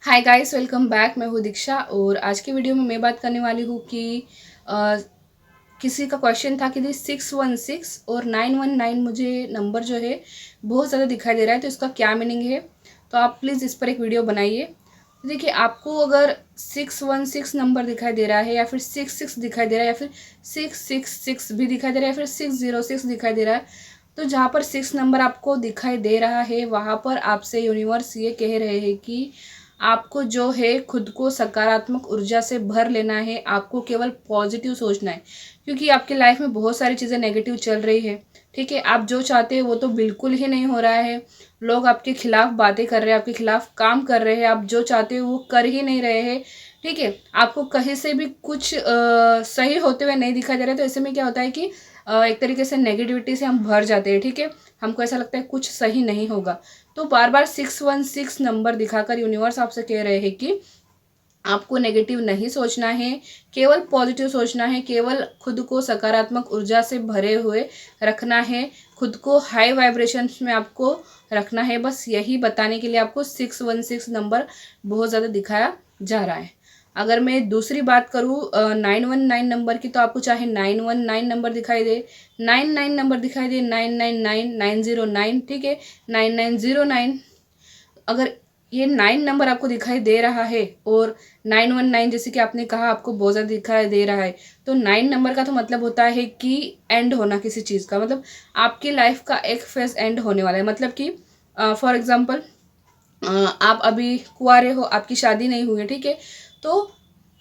Hi guys, welcome back. मैं हूँ दीक्षा और आज की वीडियो में मैं बात करने वाली हूँ कि अ, किसी का क्वेश्चन था कि 616 और 919 मुझे नंबर जो है बहुत ज़्यादा दिखाई दे रहा है, तो इसका क्या मीनिंग है। तो आप प्लीज़ इस पर एक वीडियो बनाइए। तो देखिए, आपको अगर 616 नंबर दिखाई दे रहा है या फिर 66 दिखाई दे रहा है या फिर 666 भी दिखाई दे रहा है या फिर 606 दिखाई दे रहा है, तो जहाँ पर 6 नंबर आपको दिखाई दे रहा है वहाँ पर आपसे यूनिवर्स ये कह रहे हैं कि आपको जो है खुद को सकारात्मक ऊर्जा से भर लेना है। आपको केवल पॉजिटिव सोचना है, क्योंकि आपकी लाइफ में बहुत सारी चीज़ें नेगेटिव चल रही है। ठीक है, आप जो चाहते हैं वो तो बिल्कुल ही नहीं हो रहा है। लोग आपके खिलाफ बातें कर रहे हैं, आपके खिलाफ काम कर रहे हैं, आप जो चाहते हो वो कर ही नहीं रहे हैं। ठीक है, आपको कहीं से भी कुछ सही होते हुए नहीं दिखाई दे रहा है। तो ऐसे में क्या होता है कि एक तरीके से नेगेटिविटी से हम भर जाते हैं। ठीक है, हमको ऐसा लगता है कुछ सही नहीं होगा। तो बार बार 616 नंबर दिखाकर यूनिवर्स आपसे कह रहे हैं कि आपको नेगेटिव नहीं सोचना है, केवल पॉजिटिव सोचना है, केवल खुद को सकारात्मक ऊर्जा से भरे हुए रखना है, खुद को हाई वाइब्रेशंस में आपको रखना है। बस यही बताने के लिए आपको 616 नंबर बहुत ज़्यादा दिखाया जा रहा है। अगर मैं दूसरी बात करूँ 919 नंबर की, तो आपको चाहे 919 नंबर दिखाई दे, 99 नंबर दिखाई दे, 999, 909, ठीक है, 9909, अगर ये 9 नंबर आपको दिखाई दे रहा है और 919 जैसे कि आपने कहा आपको बहुत ज़्यादा दिखाई दे रहा है, तो 9 नंबर का तो मतलब होता है कि एंड होना किसी चीज़ का, मतलब आपकी लाइफ का एक फेज एंड होने वाला है। मतलब कि फॉर एग्जांपल आप अभी कुंवारे हो, आपकी शादी नहीं हुई है। ठीक है, तो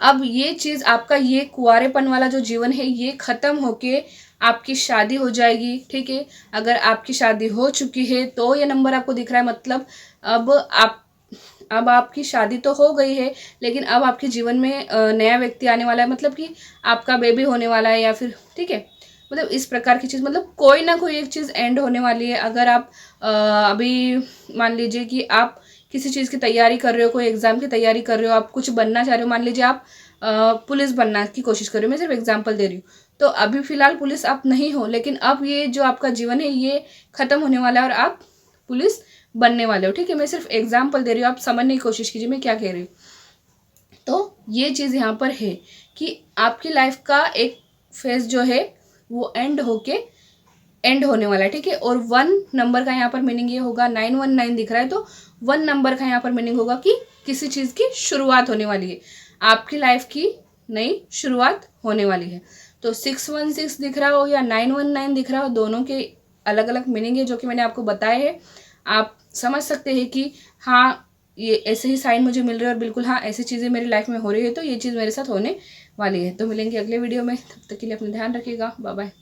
अब ये चीज़ आपका ये कुंवारेपन वाला जो जीवन है ये ख़त्म होके आपकी शादी हो जाएगी। ठीक है, अगर आपकी शादी हो चुकी है तो ये नंबर आपको दिख रहा है, मतलब अब आप अब आपकी शादी तो हो गई है, लेकिन अब आपके जीवन में नया व्यक्ति आने वाला है, मतलब कि आपका बेबी होने वाला है या फिर, ठीक है, मतलब इस प्रकार की चीज़, मतलब कोई ना कोई एक चीज़ एंड होने वाली है। अगर आप अभी मान लीजिए कि आप किसी चीज़ की तैयारी कर रहे हो, कोई एग्ज़ाम की तैयारी कर रहे हो, आप कुछ बनना चाह रहे हो, मान लीजिए आप पुलिस बनना की कोशिश कर रहे हो, मैं सिर्फ एग्जांपल दे रही हूँ। तो अभी फ़िलहाल पुलिस आप नहीं हो, लेकिन अब ये जो आपका जीवन है ये ख़त्म होने वाला है और आप पुलिस बनने वाले हो। ठीक है, मैं सिर्फ एग्जांपल दे रही हूँ, आप समझने की कोशिश कीजिए मैं क्या कह रही हूँ। तो ये चीज़ यहाँ पर है कि आपकी लाइफ का एक फेज जो है वो एंड होने वाला है। ठीक है, और 1 नंबर का यहाँ पर मीनिंग ये होगा, 919 दिख रहा है तो 1 नंबर का यहाँ पर मीनिंग होगा कि किसी चीज़ की शुरुआत होने वाली है, आपकी लाइफ की नई शुरुआत होने वाली है। तो 616 दिख रहा हो या 919 दिख रहा हो, दोनों के अलग अलग मीनिंग है जो कि मैंने आपको बताए हैं। आप समझ सकते हैं कि हाँ, ये ऐसे ही साइन मुझे मिल रहे हैं और बिल्कुल हाँ ऐसी चीज़ें मेरी लाइफ में हो रही है, तो ये चीज़ मेरे साथ होने वाली है। तो मिलेंगे अगले वीडियो में, तब तक के लिए अपना ध्यान रखिएगा। Bye bye.